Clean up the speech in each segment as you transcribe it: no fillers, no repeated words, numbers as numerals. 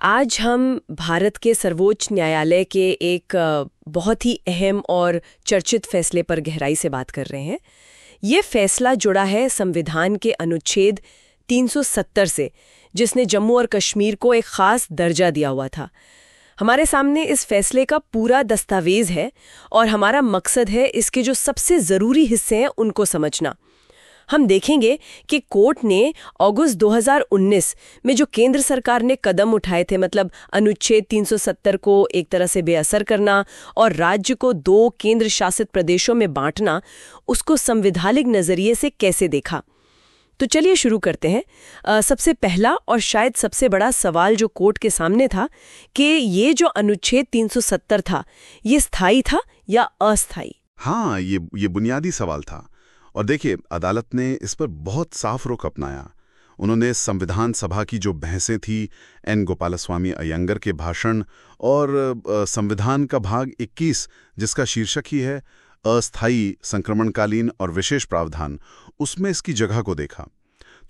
आज हम भारत के सर्वोच्च न्यायालय के एक बहुत ही अहम और चर्चित फैसले पर गहराई से बात कर रहे हैं। ये फैसला जुड़ा है संविधान के अनुच्छेद 370 से, जिसने जम्मू और कश्मीर को एक खास दर्जा दिया हुआ था। हमारे सामने इस फैसले का पूरा दस्तावेज है और हमारा मकसद है इसके जो सबसे ज़रूरी हिस्से हैं उनको समझना। हम देखेंगे कि कोर्ट ने अगस्त 2019 में जो केंद्र सरकार ने कदम उठाए थे, मतलब अनुच्छेद 370 को एक तरह से बेअसर करना और राज्य को 2 केंद्र शासित प्रदेशों में बांटना, उसको संवैधानिक नज़रिए से कैसे देखा। तो चलिए शुरू करते हैं। सबसे पहला और शायद सबसे बड़ा सवाल जो कोर्ट के सामने था कि ये जो अनुच्छेद 370 था, ये स्थायी था या अस्थायी? हाँ, ये बुनियादी सवाल था। और देखिए, अदालत ने इस पर बहुत साफ रुख अपनाया। उन्होंने संविधान सभा की जो बहसें थी, एन गोपालस्वामी अयंगर के भाषण और संविधान का भाग 21 जिसका शीर्षक ही है अस्थायी, संक्रमणकालीन और विशेष प्रावधान, उसमें इसकी जगह को देखा।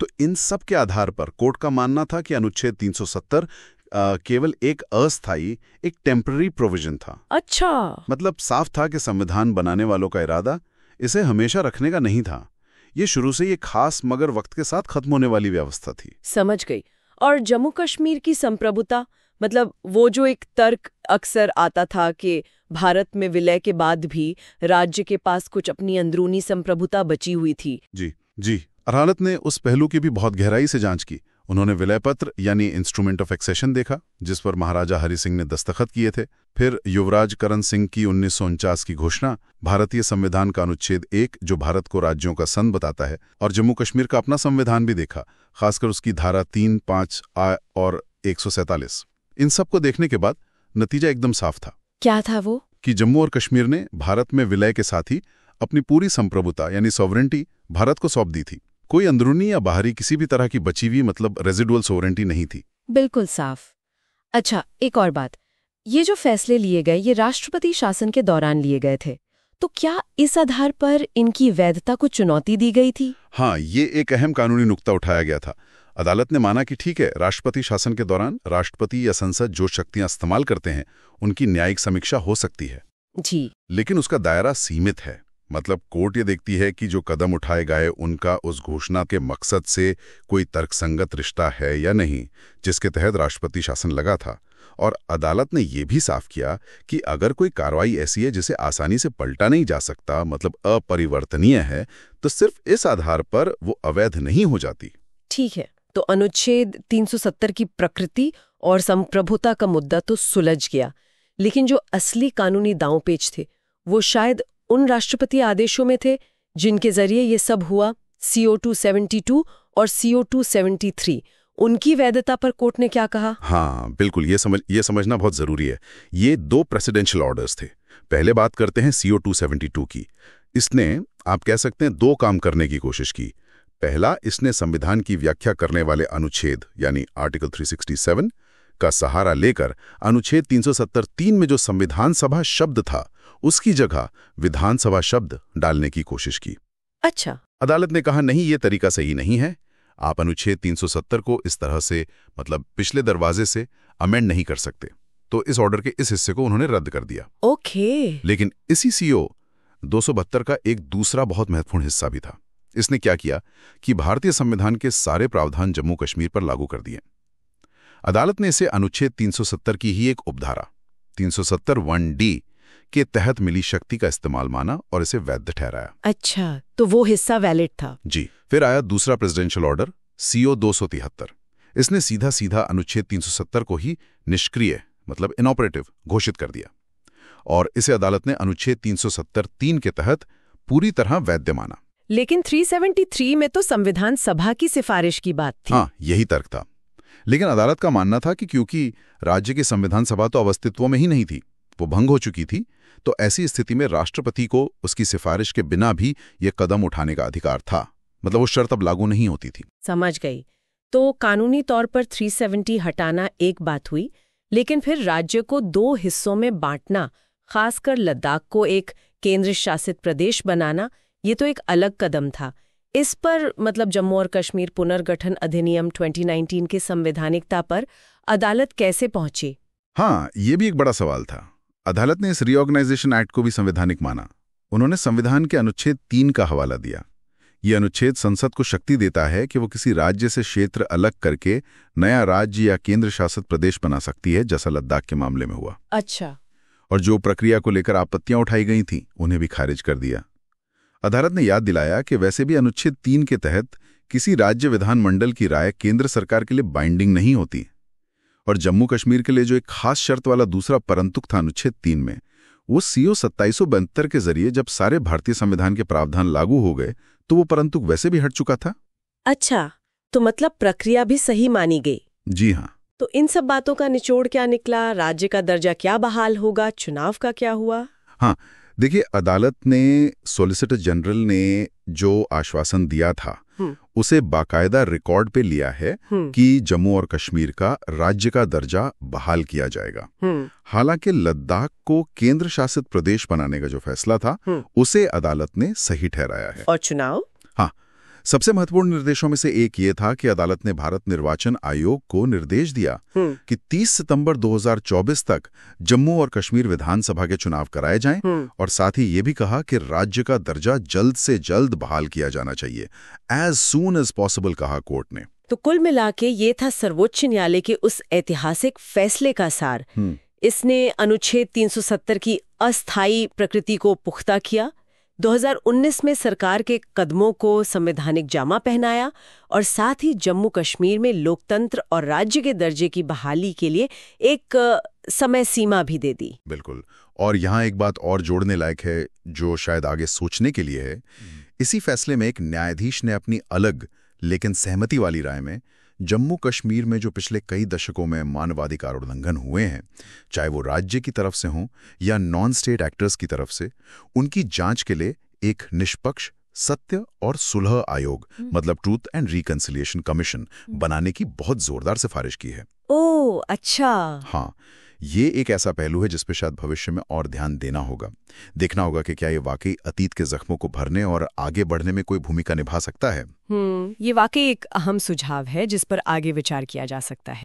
तो इन सब के आधार पर कोर्ट का मानना था कि अनुच्छेद 370 केवल एक अस्थायी, एक टेम्पररी प्रोविजन था। अच्छा, मतलब साफ था कि संविधान बनाने वालों का इरादा इसे हमेशा रखने का नहीं था। ये शुरू से ये खास मगर वक्त के साथ खत्म होने वाली व्यवस्था थी। समझ गई। और जम्मू कश्मीर की संप्रभुता, मतलब वो जो एक तर्क अक्सर आता था कि भारत में विलय के बाद भी राज्य के पास कुछ अपनी अंदरूनी संप्रभुता बची हुई थी। जी, अदालत ने उस पहलू की भी बहुत गहराई से जांच की। उन्होंने विलय पत्र यानी इंस्ट्रूमेंट ऑफ एक्सेशन देखा, जिस पर महाराजा हरि सिंह ने दस्तखत किए थे। फिर युवराज करण सिंह की 1949 की घोषणा, भारतीय संविधान का अनुच्छेद 1 जो भारत को राज्यों का संघ बताता है, और जम्मू कश्मीर का अपना संविधान भी देखा, खासकर उसकी धारा 3, 5 और 147। इन सब को देखने के बाद नतीजा एकदम साफ था। क्या था वो? कि जम्मू और कश्मीर ने भारत में विलय के साथ ही अपनी पूरी संप्रभुता यानी सॉवरेंटी भारत को सौंप दी थी। कोई अंदरूनी या बाहरी किसी भी तरह की बची हुई, मतलब रेजिडुअल सॉवरेंटी नहीं थी। बिल्कुल साफ। अच्छा, एक और बात, ये जो फैसले लिए गए ये राष्ट्रपति शासन के दौरान लिए गए थे, तो क्या इस आधार पर इनकी वैधता को चुनौती दी गई थी? हाँ, ये एक अहम कानूनी नुक्ता उठाया गया था। अदालत ने माना कि ठीक है, राष्ट्रपति शासन के दौरान राष्ट्रपति या संसद जो शक्तियां इस्तेमाल करते हैं उनकी न्यायिक समीक्षा हो सकती है जी, लेकिन उसका दायरा सीमित है। मतलब कोर्ट ये देखती है कि जो कदम उठाए गए उनका उस घोषणा के मकसद से कोई तर्कसंगत रिश्ता है या नहीं, जिसके तहत राष्ट्रपति शासन लगा था। और अदालत ने यह भी साफ किया कि अगर कोई कार्रवाई ऐसी है जिसे आसानी से पलटा नहीं जा सकता, मतलब अपरिवर्तनीय है, तो सिर्फ इस आधार पर वो अवैध नहीं हो जाती। ठीक है, तो अनुच्छेद 370 की प्रकृति और संप्रभुता का मुद्दा तो सुलझ गया, लेकिन जो असली कानूनी दांवपेच थे वो शायद उन राष्ट्रपति आदेशों में थे जिनके जरिए ये सब हुआ। CO-272 और CO-273, उनकी वैधता पर कोर्ट ने क्या कहा? हाँ बिल्कुल, ये समझना बहुत जरूरी है। ये 2 प्रेसिडेंशियल ऑर्डर्स थे। पहले बात करते हैं CO-272 की। इसने, आप कह सकते हैं, 2 काम करने की कोशिश की। पहला, इसने संविधान की व्याख्या करने वाले अनुच्छेद यानी आर्टिकल 367 का सहारा लेकर अनुच्छेद 370(3) में जो संविधान सभा शब्द था उसकी जगह विधानसभा शब्द डालने की कोशिश की। अच्छा, अदालत ने कहा नहीं, ये तरीका सही नहीं है। आप अनुच्छेद 370 को इस तरह से, मतलब पिछले दरवाजे से अमेंड नहीं कर सकते। तो इस ऑर्डर के इस हिस्से को उन्होंने रद्द कर दिया। ओके। लेकिन इसी CO 272 का एक दूसरा बहुत महत्वपूर्ण हिस्सा भी था। इसने क्या किया कि भारतीय संविधान के सारे प्रावधान जम्मू कश्मीर पर लागू कर दिए। अदालत ने इसे अनुच्छेद 370 की ही एक उपधारा 370(1)(d) के तहत मिली शक्ति का इस्तेमाल माना और इसे वैध ठहराया। अच्छा, तो वो हिस्सा वैलिड था। जी। फिर आया दूसरा प्रेसिडेंशियल ऑर्डर CO 273। इसने सीधा सीधा अनुच्छेद 370 को ही निष्क्रिय, मतलब इनऑपरेटिव घोषित कर दिया और इसे अदालत ने अनुच्छेद 370(3) के तहत पूरी तरह वैध माना। लेकिन 373 में तो संविधान सभा की सिफारिश की बात थी। हाँ, यही तर्क था। लेकिन अदालत का मानना था कि क्योंकि राज्य की संविधान सभा तो अस्तित्व में ही नहीं थी, वो भंग हो चुकी थी, तो ऐसी स्थिति में राष्ट्रपति को उसकी सिफारिश के बिना भी ये कदम उठाने का अधिकार था। मतलब वो शर्त अब लागू नहीं होती थी। समझ गई। तो कानूनी तौर पर 370 हटाना एक बात हुई, लेकिन फिर राज्य को 2 हिस्सों में बांटना, खासकर लद्दाख को एक केंद्र शासित प्रदेश बनाना, ये तो एक अलग कदम था। इस पर, मतलब जम्मू और कश्मीर पुनर्गठन अधिनियम 2019 की संवैधानिकता पर अदालत कैसे पहुंची? हाँ, ये भी एक बड़ा सवाल था। अदालत ने इस रीऑर्गेनाइजेशन एक्ट को भी संवैधानिक माना। उन्होंने संविधान के अनुच्छेद 3 का हवाला दिया। ये अनुच्छेद संसद को शक्ति देता है कि वो किसी राज्य से क्षेत्र अलग करके नया राज्य या केंद्र शासित प्रदेश बना सकती है, जैसा लद्दाख के मामले में हुआ। अच्छा। और जो प्रक्रिया को लेकर आपत्तियां उठाई गई थीं, उन्हें भी खारिज कर दिया। अदालत ने याद दिलाया कि वैसे भी अनुच्छेद 3 के तहत किसी राज्य विधानमंडल की राय केंद्र सरकार के लिए बाइंडिंग नहीं होती। और जम्मू कश्मीर के लिए जो एक खास शर्त वाला दूसरा परंतुक था अनुच्छेद 3 में, वो CO 2772 के जरिए जब सारे भारतीय संविधान के प्रावधान लागू हो गए तो वो परंतुक वैसे भी हट चुका था। अच्छा, तो मतलब प्रक्रिया भी सही मानी गई। जी हाँ। तो इन सब बातों का निचोड़ क्या निकला? राज्य का दर्जा क्या बहाल होगा? चुनाव का क्या हुआ? हाँ, देखिए, अदालत ने, सॉलिसिटर जनरल ने जो आश्वासन दिया था उसे बाकायदा रिकॉर्ड पे लिया है कि जम्मू और कश्मीर का राज्य का दर्जा बहाल किया जाएगा। हालांकि लद्दाख को केंद्र शासित प्रदेश बनाने का जो फैसला था उसे अदालत ने सही ठहराया है। और चुनाव? हाँ, सबसे महत्वपूर्ण निर्देशों में से एक ये था कि अदालत ने भारत निर्वाचन आयोग को निर्देश दिया कि 30 सितंबर 2024 तक जम्मू और कश्मीर विधानसभा के चुनाव कराए जाएं और साथ ही ये भी कहा कि राज्य का दर्जा जल्द से जल्द बहाल किया जाना चाहिए, एज सून एज पॉसिबल, कहा कोर्ट ने। तो कुल मिलाके ये था सर्वोच्च न्यायालय के उस ऐतिहासिक फैसले का सार। इसने अनुच्छेद 370 की अस्थायी प्रकृति को पुख्ता किया, 2019 में सरकार के कदमों को संवैधानिक जामा पहनाया और साथ ही जम्मू कश्मीर में लोकतंत्र और राज्य के दर्जे की बहाली के लिए एक समय सीमा भी दे दी। बिल्कुल। और यहाँ एक बात और जोड़ने लायक है जो शायद आगे सोचने के लिए है। इसी फैसले में एक न्यायाधीश ने अपनी अलग लेकिन सहमति वाली राय में जम्मू कश्मीर में जो पिछले कई दशकों में मानवाधिकार उल्लंघन हुए हैं, चाहे वो राज्य की तरफ से हों या नॉन स्टेट एक्टर्स की तरफ से, उनकी जांच के लिए एक निष्पक्ष, सत्य और सुलह आयोग, मतलब ट्रूथ एंड रिकंसिलिएशन कमीशन, बनाने की बहुत जोरदार सिफारिश की है। ओह, अच्छा। हाँ, ये एक ऐसा पहलू है जिस पे शायद भविष्य में और ध्यान देना होगा। देखना होगा कि क्या ये वाकई अतीत के जख्मों को भरने और आगे बढ़ने में कोई भूमिका निभा सकता है। ये वाकई एक अहम सुझाव है जिस पर आगे विचार किया जा सकता है।